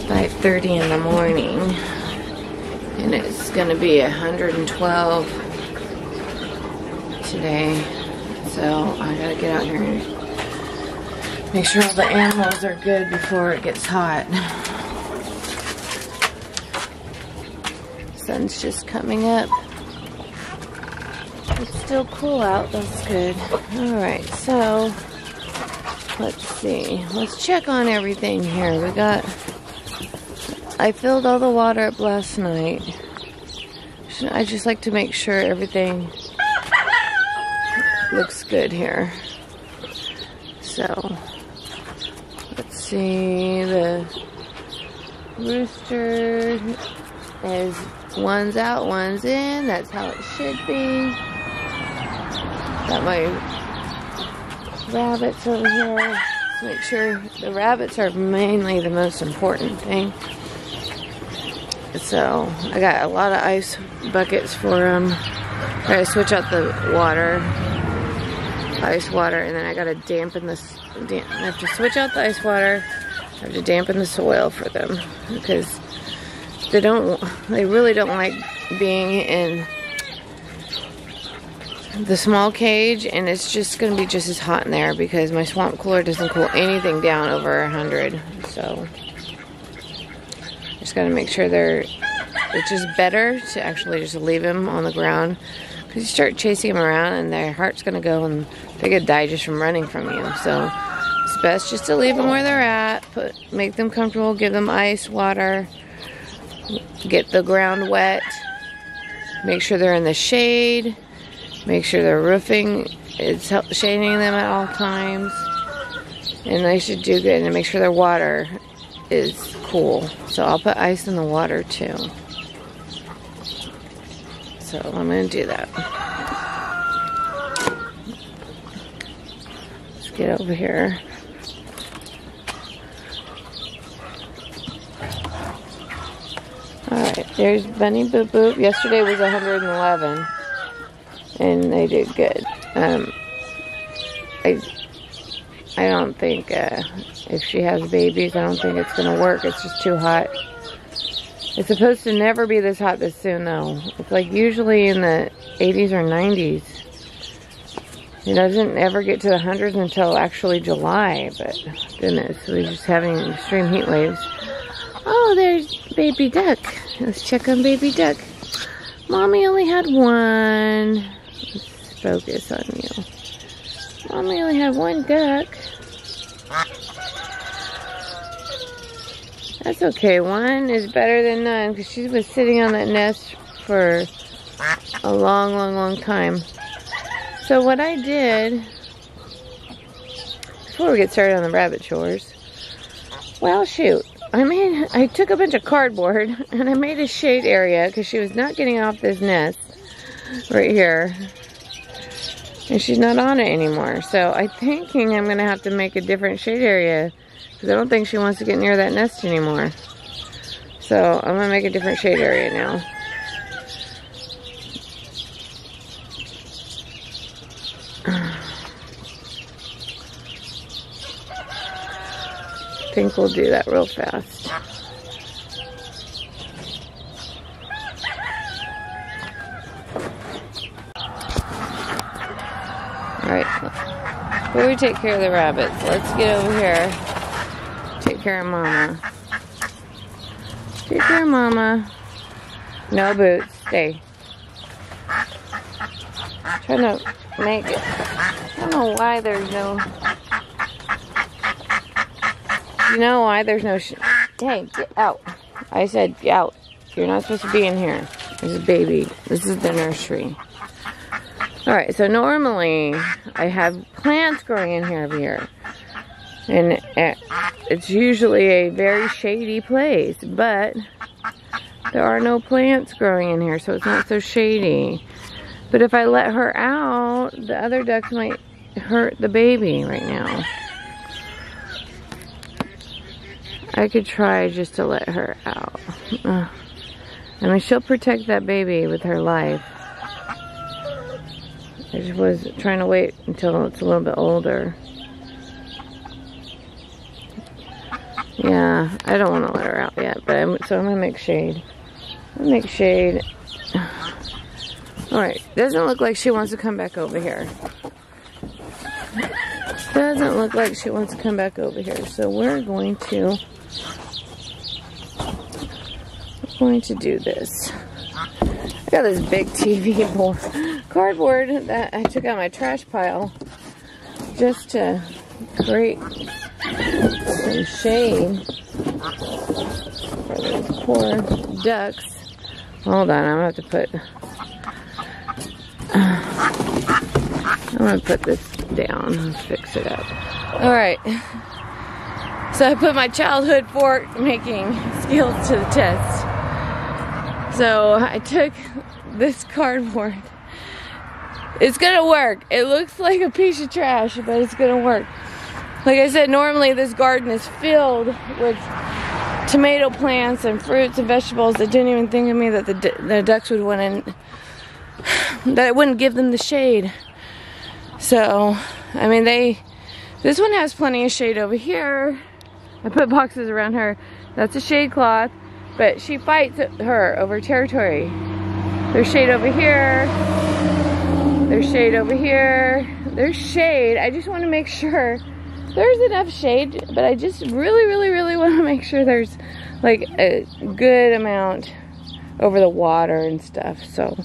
5:30 in the morning, and it's gonna be 112 today. So I gotta get out here and make sure all the animals are good before it gets hot. Sun's just coming up. It's still cool out, that's good. Alright, so let's see. Let's check on everything here. I filled all the water up last night. I just like to make sure everything looks good here. So let's see, the rooster is one's out, one's in. That's how it should be. Got my rabbits over here. Let's make sure the rabbits are mainly the most important thing. So I got a lot of ice buckets for them. I gotta switch out the water, ice water, and then I gotta dampen this. I have to switch out the ice water. I have to dampen the soil for them because they really don't like being in the small cage, and it's just going to be just as hot in there because my swamp cooler doesn't cool anything down over 100. So just got to make sure it's just better to actually just leave them on the ground, because you start chasing them around and their heart's going to go and they could die just from running from you. So it's best just to leave them where they're at, make them comfortable, give them ice, water, get the ground wet, make sure they're in the shade, make sure their roofing is shading them at all times, and they should do good, and make sure their water is cool. So I'll put ice in the water too. So I'm going to do that. Let's get over here. Alright, there's Bunny Boop Boop. Yesterday was 111. And they did good. I don't think if she has babies, I don't think it's going to work. It's just too hot. It's supposed to never be this hot this soon, though. It's like usually in the 80s or 90s. It doesn't ever get to the hundreds until actually July. But goodness, we're just having extreme heat waves. Oh, there's baby duck. Let's check on baby duck. Mommy only had one. Let's focus on you. Mommy only had one duck. That's okay. One is better than none, because she was sitting on that nest for a long, long, long time. So what I did, before we get started on the rabbit chores, well, shoot. I took a bunch of cardboard and I made a shade area because she was not getting off this nest right here. And she's not on it anymore. So I'm thinking I'm going to have to make a different shade area because I don't think she wants to get near that nest anymore. So I'm going to make a different shade area now. I think we'll do that real fast. Alright, before we take care of the rabbits, let's get over here, take care of Mama. Take care of Mama. No boots, stay. Trying to make it, I don't know why there's no... You know why there's no hey, get out. I said get out. You're not supposed to be in here. There's a baby. This is the nursery. Alright, so normally I have plants growing in here every year. And it's usually a very shady place. But there are no plants growing in here, so it's not so shady. But if I let her out, the other ducks might hurt the baby right now. I could try just to let her out. I mean, she'll protect that baby with her life. I just was trying to wait until it's a little bit older. Yeah, I don't want to let her out yet, but so I'm going to make shade. Make shade. Alright, doesn't look like she wants to come back over here. Doesn't look like she wants to come back over here. So we're going to do this. I got this big TV board, cardboard that I took out my trash pile just to create some shade for these poor ducks. Hold on, I'm gonna put this down and fix it up. Alright. So I put my childhood fork making skills to the test. So I took this cardboard. It's gonna work. It looks like a piece of trash, but it's gonna work. Like I said, normally this garden is filled with tomato plants and fruits and vegetables that didn't even think of me that the ducks would want in, that it wouldn't give them the shade. So, I mean, this one has plenty of shade over here. I put boxes around her. That's a shade cloth, but she fights her over territory. There's shade over here. There's shade over here. There's shade. I just want to make sure there's enough shade, but I just really want to make sure there's like a good amount over the water and stuff. So,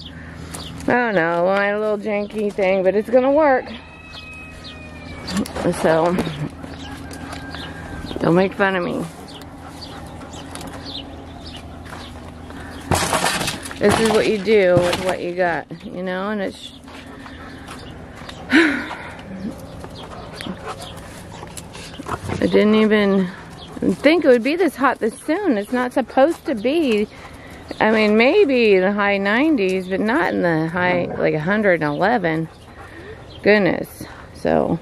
I don't know, my little janky thing, but it's gonna work. So, don't make fun of me. This is what you do with what you got, you know, and it's... I didn't even think it would be this hot this soon. It's not supposed to be. I mean, maybe in the high 90s, but not in the high, like 111. Goodness. So,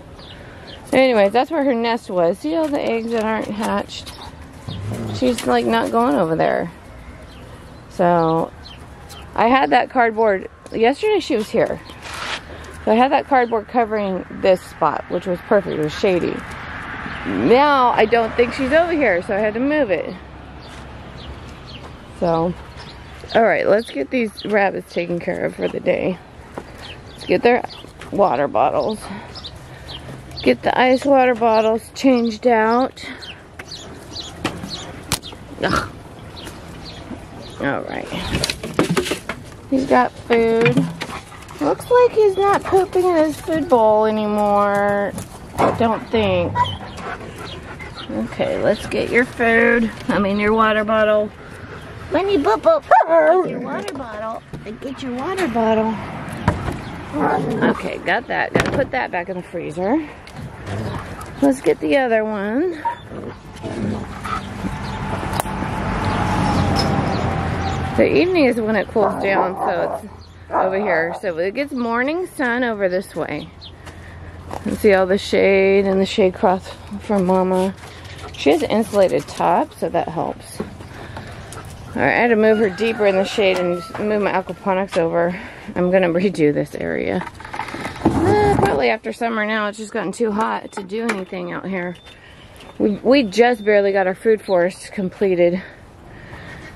anyways, that's where her nest was. See all the eggs that aren't hatched? She's like not going over there. So, I had that cardboard. Yesterday she was here. So I had that cardboard covering this spot, which was perfect. It was shady. Now, I don't think she's over here, so I had to move it. So, alright, let's get these rabbits taken care of for the day. Let's get their water bottles. Get the ice water bottles changed out. Alright. He's got food. Looks like he's not pooping in his food bowl anymore. I don't think. Okay, let's get your food. I mean your water bottle. Bunny boop boop. Get your water bottle. Get your water bottle. Okay, got that. Gotta put that back in the freezer. Let's get the other one. The evening is when it cools down, so it's over here. So it gets morning sun over this way. And see all the shade and the shade cloth from Mama. She has an insulated top, so that helps. Alright, I had to move her deeper in the shade and just move my aquaponics over. I'm going to redo this area. Probably after summer now, it's just gotten too hot to do anything out here. We just barely got our food forest completed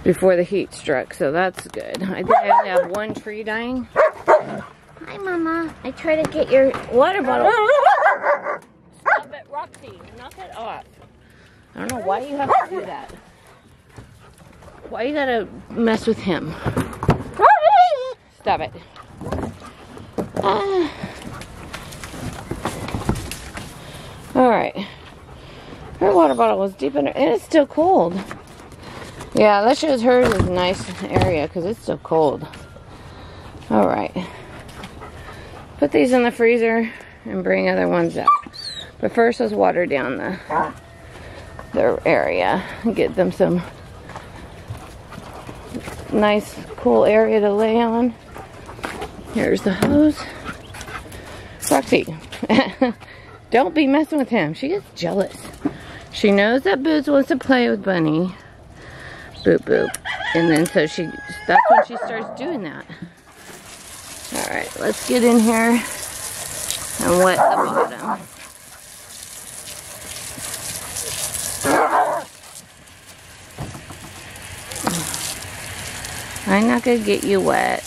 before the heat struck, so that's good. I think I only have one tree dying. Hi, Mama. I try to get your water bottle. Stop it, Roxy. Knock it off. I don't know why you have to do that. Why you gotta mess with him? Stop it. Alright. Her water bottle was deep in her, and it's still cold. Yeah, that shows hers is a nice area because it's still cold. Alright. Put these in the freezer and bring other ones out. But first, let's water down their area and get them some nice, cool area to lay on. Here's the hose. Roxy, don't be messing with him. She gets jealous. She knows that Boots wants to play with Bunny. Boop, boop. And then so that's when she starts doing that. Alright, let's get in here and wet the bottom. I'm not gonna get you wet.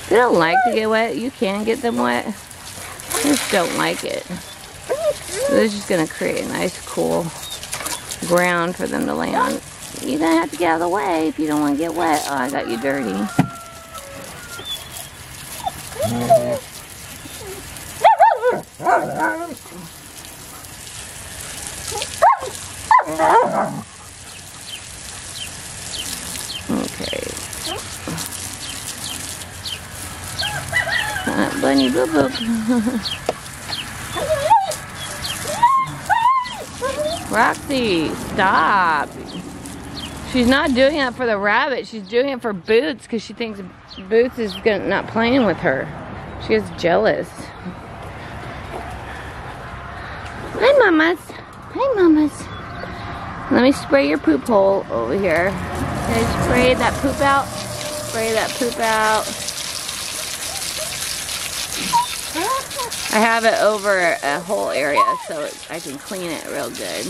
They don't like to get wet. You can get them wet. They just don't like it. So this is just gonna create a nice, cool ground for them to lay on. You're gonna have to get out of the way if you don't want to get wet. Oh, I got you dirty. Okay. Bunny boop boop. Roxy, stop. She's not doing it for the rabbit. She's doing it for Boots because she thinks Boots is not playing with her. She gets jealous. Hi, mamas. Hi, mamas. Let me spray your poop hole over here. Can I spray that poop out? Spray that poop out. I have it over a whole area so I can clean it real good.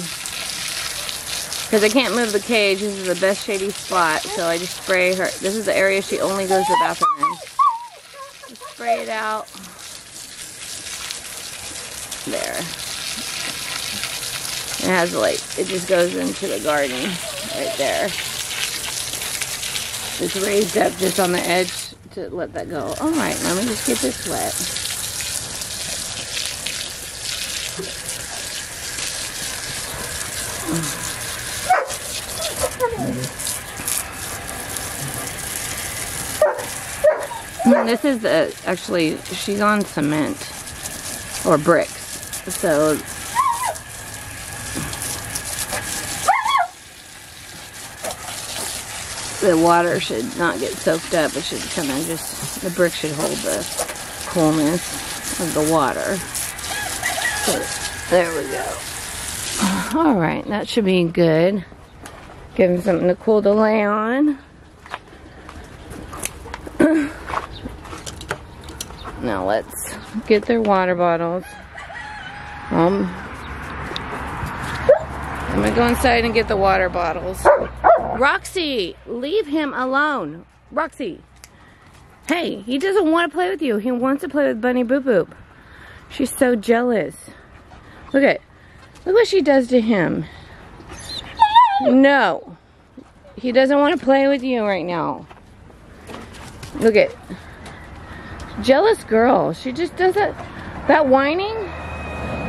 Because I can't move the cage. This is the best shady spot, so I just spray her. This is the area she only goes to the bathroom in. Just spray it out. There. It has like, it just goes into the garden right there. It's raised up just on the edge to let that go. Alright, let me just get this wet. And this is actually, she's on cement or bricks. So the water should not get soaked up. It should kind of just, the brick should hold the coolness of the water. So, there we go. Alright, that should be good. Give them something to cool to lay on. Now let's get their water bottles. I'm gonna go inside and get the water bottles. Roxy, leave him alone. Roxy. Hey, he doesn't want to play with you. He wants to play with Bunny Boop Boop. She's so jealous. Look what she does to him. No. He doesn't want to play with you right now. Look at. Jealous girl. She just does that whining.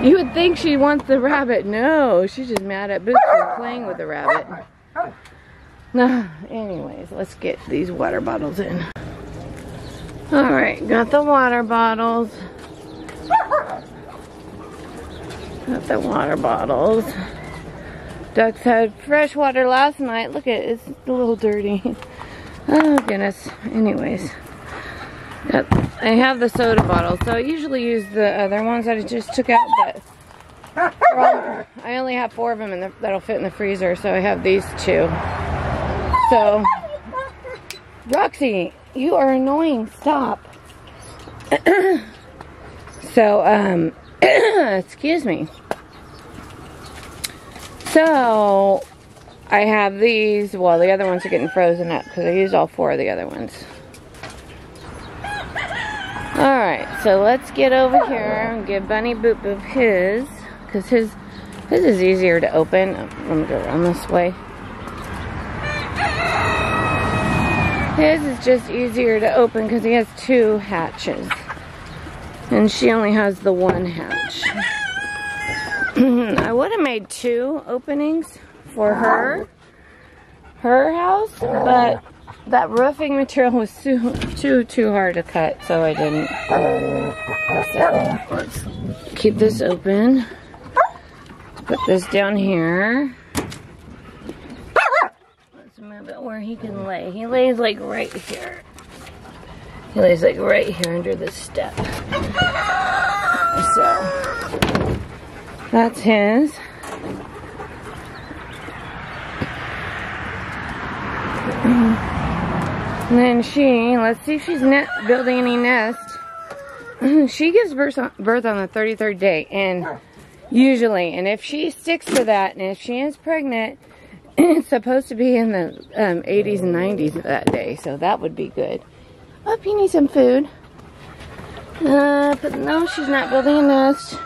You would think she wants the rabbit. No, she's just mad at Boots for playing with the rabbit. No, anyways, let's get these water bottles in. Alright, got the water bottles. Got the water bottles. Ducks had fresh water last night. Look at it, it's a little dirty. Oh goodness. Anyways. Yep. I have the soda bottle, so I usually use the other ones that I just took out, but I only have 4 of them that'll fit in the freezer, so I have these 2. So, Roxy, you are annoying. Stop. So, excuse me. So, I have these. Well, the other ones are getting frozen up because I used all 4 of the other ones. Alright, so let's get over here and give Bunny Boop Boop his. Because his is easier to open. Let me go around this way. His is just easier to open because he has 2 hatches. And she only has the 1 hatch. I would have made 2 openings for her house, but that roofing material was too hard to cut, so I didn't. So let's keep this open. Let's put this down here. Let's move it where he can lay. He lays like right here. He lays like right here under this step. So that's his. And then she, let's see if she's building any nest. She gives birth on the 33rd day, and usually, and if she sticks to that, and if she is pregnant, It's supposed to be in the 80s and 90s that day, so that would be good. Oh, you need some food. But no, she's not building a nest.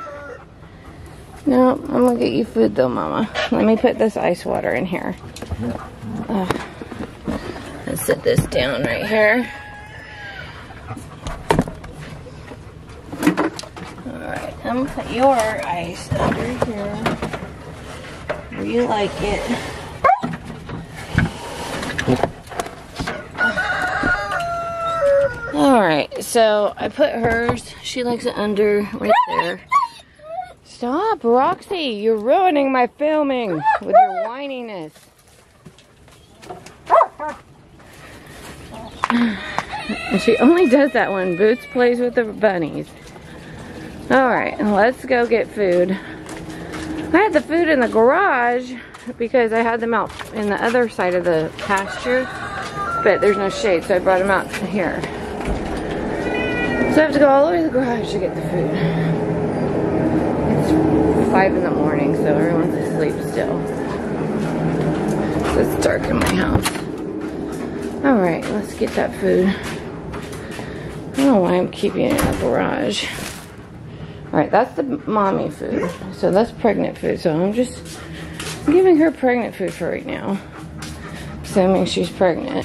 No, I'm gonna get you food though, Mama. Let me put this ice water in here. Let's set this down right here. Alright, I'm gonna put your ice under here where you like it. Alright, so I put hers. She likes it under right there. Stop, Roxy! You're ruining my filming with your whininess. And she only does that when Boots plays with the bunnies. Alright, let's go get food. I had the food in the garage because I had them out in the other side of the pasture, but there's no shade, so I brought them out here. So I have to go all the way to the garage to get the food. It's 5 in the morning, so everyone's asleep still. So it's dark in my house. Alright, let's get that food. I don't know why I'm keeping it in the garage. Alright, that's the mommy food. So that's pregnant food. So I'm just giving her pregnant food for right now. Assuming she's pregnant.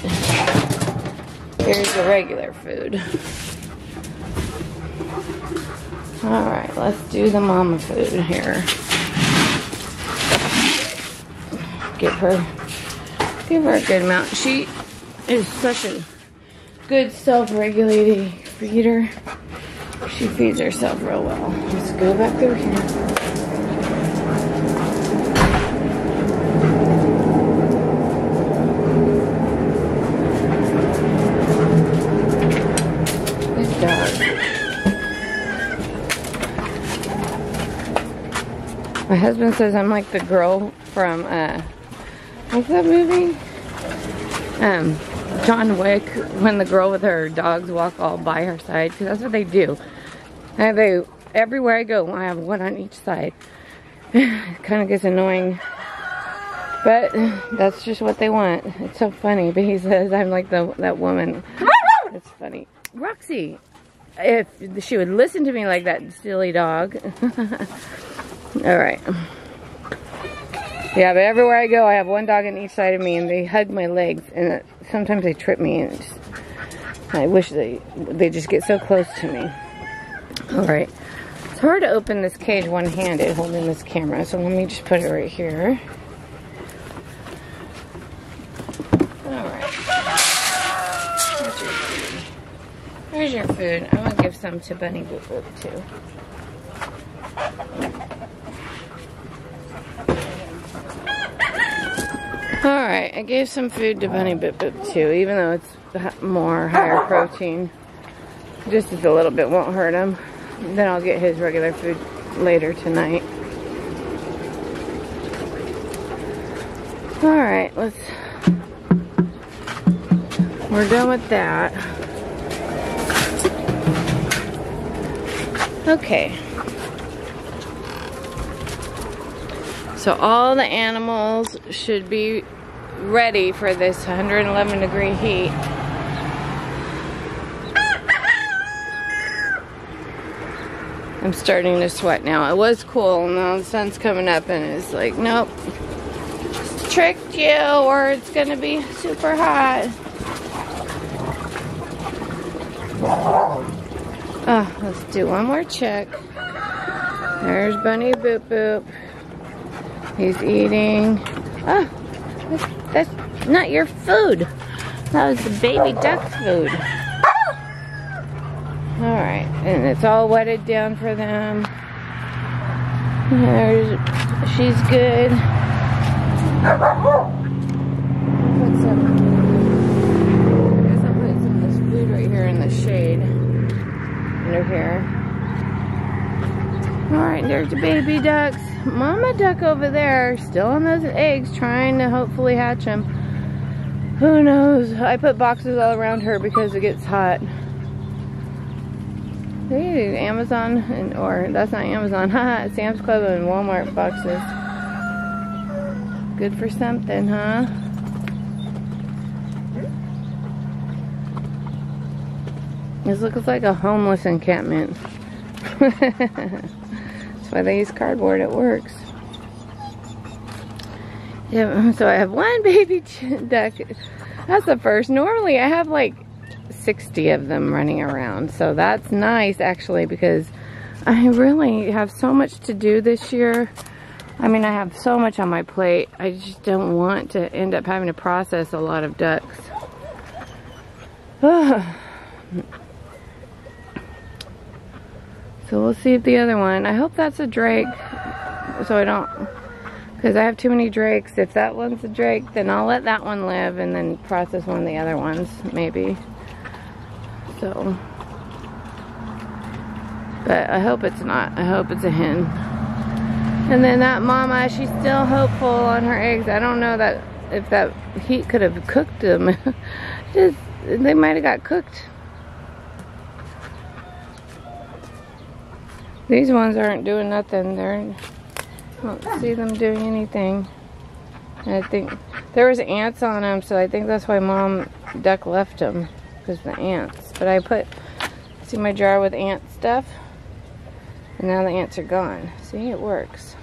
Here's the regular food. Alright, let's do the mama food here. Give her a good amount. She is such a good self-regulating feeder. She feeds herself real well. Let's go back through here. Good dog. My husband says I'm like the girl from, what's that movie? John Wick, when the girl with her dogs walk all by her side, because that's what they do. And everywhere I go, I have one on each side. It kind of gets annoying, but that's just what they want. It's so funny, but he says I'm like that woman. It's funny. Roxy, if she would listen to me like that silly dog. Alright. Yeah, but everywhere I go, I have one dog on each side of me, and they hug my legs, and sometimes they trip me, and I wish they just get so close to me. Alright. It's hard to open this cage one-handed holding this camera, so let me just put it right here. Alright. Here's your food. Here's your food. I'm going to give some to Bunny Boop Boop, too. Alright, I gave some food to Bunny Boop Boop too, even though it's more higher protein. Just a little bit won't hurt him. Then I'll get his regular food later tonight. Alright, we're done with that. Okay. So all the animals should be ready for this 111 degree heat. I'm starting to sweat now. It was cool, and now the sun's coming up and it's like, nope. Tricked you, or it's gonna be super hot. Oh, let's do one more check. There's Bunny Boop Boop. He's eating. Oh, that's not your food. That was the baby duck's food. Alright, and it's all wetted down for them. She's good. I guess I'll put some of this food right here in the shade. Under here. Alright, there's the baby ducks. Mama duck over there, still on those eggs, trying to hopefully hatch them. Who knows? I put boxes all around her because it gets hot. Hey, Amazon, or that's not Amazon, haha, Sam's Club and Walmart boxes. Good for something, huh? This looks like a homeless encampment. That's why they use cardboard, it works. Yeah, so I have one baby duck. That's the first. Normally I have like 60 of them running around. So that's nice actually, because I really have so much to do this year. I mean, I have so much on my plate. I just don't want to end up having to process a lot of ducks. So we'll see if the other one, I hope that's a drake, so I don't, because I have too many drakes. If that one's a drake, then I'll let that one live and then process one of the other ones, maybe. So, but I hope it's not. I hope it's a hen. And then that mama, she's still hopeful on her eggs. I don't know that if that heat could have cooked them. Just, they might have got cooked. These ones aren't doing nothing. I don't see them doing anything. And I think there was ants on them, so I think that's why Mom Duck left them, because the ants. But I put, see my jar with ant stuff, and now the ants are gone. See, it works.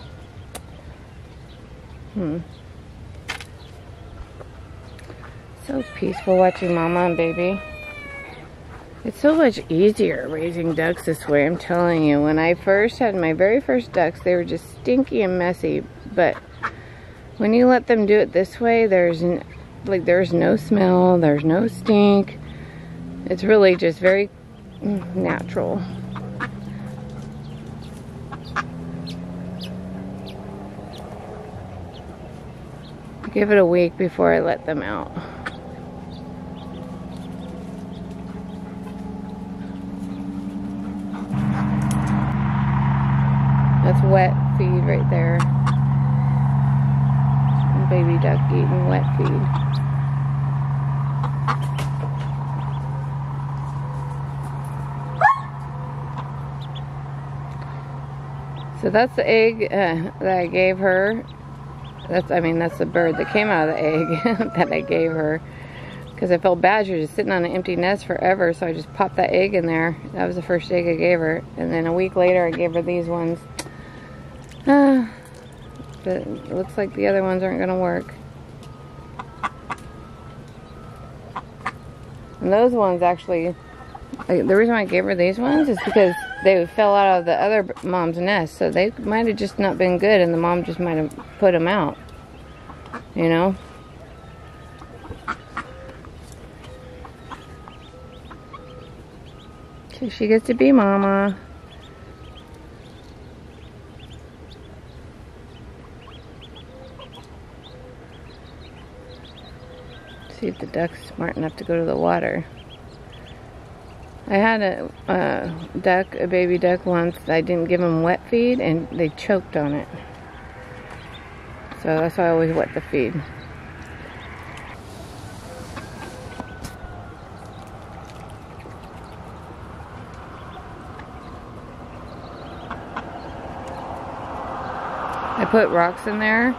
So peaceful watching Mama and baby. It's so much easier raising ducks this way, I'm telling you. When I first had my very first ducks, they were just stinky and messy. But when you let them do it this way, there's no smell, there's no stink. It's really just very natural. Give it a week before I let them out. That's wet feed right there. Baby duck eating wet feed. So that's the egg that I gave her. That's the bird that came out of the egg that I gave her. Because I felt bad, she was just sitting on an empty nest forever, so I just popped that egg in there. That was the first egg I gave her. And then a week later I gave her these ones. But it looks like the other ones aren't going to work. And those ones actually, the reason why I gave her these ones is because they fell out of the other mom's nest. So they might have just not been good, and the mom just might have put them out. You know? So she gets to be Mama. See if the duck's smart enough to go to the water. I had a baby duck once. I didn't give them wet feed and they choked on it. So that's why I always wet the feed. I put rocks in there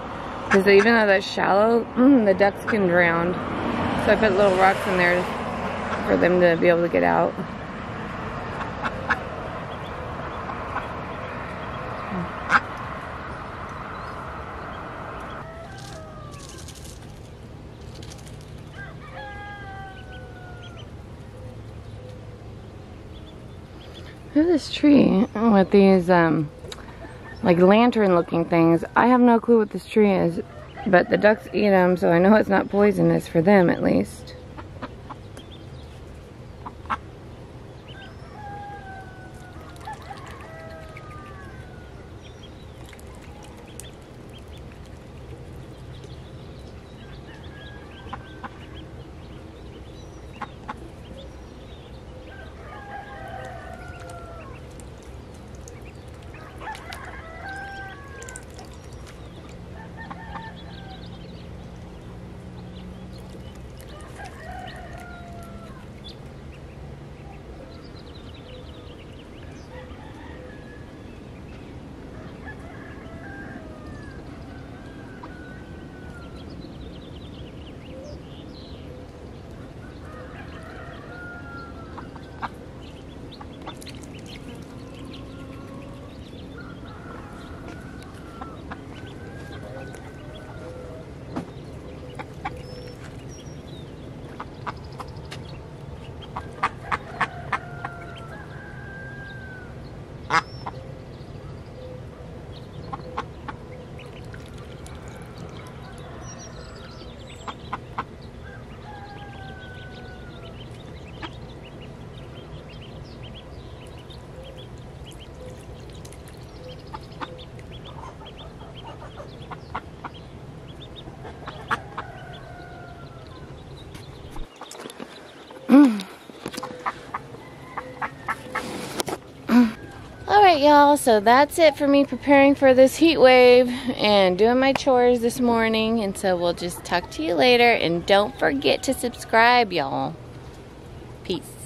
because even though that's shallow, the ducks can drown. So I put little rocks in there for them to be able to get out. Look at this tree with these like lantern looking things. I have no clue what this tree is, but the ducks eat them, so I know it's not poisonous for them at least. Alright y'all, so that's it for me preparing for this heat wave and doing my chores this morning, and so we'll just talk to you later, and don't forget to subscribe y'all. Peace.